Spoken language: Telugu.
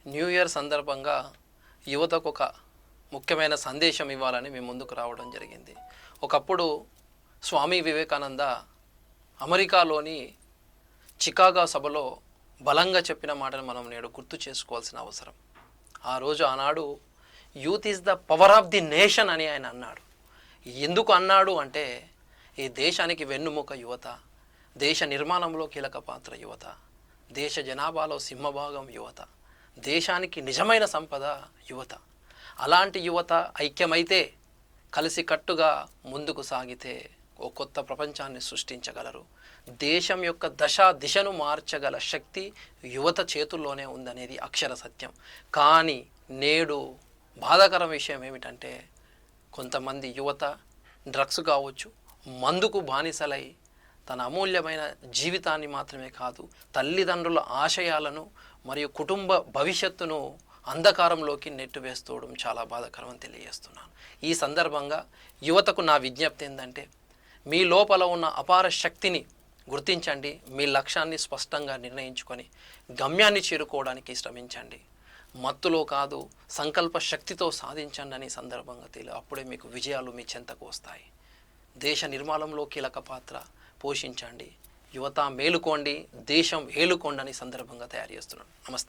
న్యూ ఇయర్ సందర్భంగా యువతకు ఒక ముఖ్యమైన సందేశం ఇవ్వాలని మేము ముందుకు రావడం జరిగింది. ఒకప్పుడు స్వామి వివేకానంద అమెరికాలోని చికాగో సభలో బలంగా చెప్పిన మాటను మనం నేడు గుర్తు చేసుకోవాల్సిన అవసరం. ఆ రోజు ఆనాడు youth is the power of the nation అని ఆయన అన్నాడు. ఎందుకు అన్నాడు అంటే, ఈ దేశానికి వెన్నుముక యువత, దేశ నిర్మాణంలో కీలక పాత్ర యువత, దేశ జనాభాలో సింహభాగం యువత, దేశానికి నిజమైన సంపద యువత. అలాంటి యువత ఐక్యమైతే, కలిసికట్టుగా ముందుకు సాగితే ఓ కొత్త ప్రపంచాన్ని సృష్టించగలరు. దేశం యొక్క దిశను మార్చగల శక్తి యువత చేతుల్లోనే ఉందనేది అక్షర సత్యం. కానీ నేడు బాధాకరం విషయం ఏమిటంటే, కొంతమంది యువత డ్రగ్స్ కావచ్చు, మందుకు బానిసలై తన అమూల్యమైన జీవితాన్ని మాత్రమే కాదు, తల్లిదండ్రుల ఆశయాలను మరియు కుటుంబ భవిష్యత్తును అంధకారంలోకి నెట్టివేస్తూడడం చాలా బాధాకరం అని తెలియజేస్తున్నాను. ఈ సందర్భంగా యువతకు నా విజ్ఞప్తి ఏంటంటే, మీ లోపల ఉన్న అపార శక్తిని గుర్తించండి, మీ లక్ష్యాన్ని స్పష్టంగా నిర్ణయించుకొని గమ్యాన్ని చేరుకోవడానికి శ్రమించండి. మత్తులో కాదు, సంకల్ప శక్తితో సాధించండి అని సందర్భంగా అప్పుడే మీకు విజయాలు మీ చెంతకు వస్తాయి. దేశ నిర్మాణంలో కీలక పాత్ర పోషించండి. యువత మేలుకోండి, దేశం ఏలుకోండి అని సందర్భంగా తయారు చేస్తున్నాను. నమస్తే.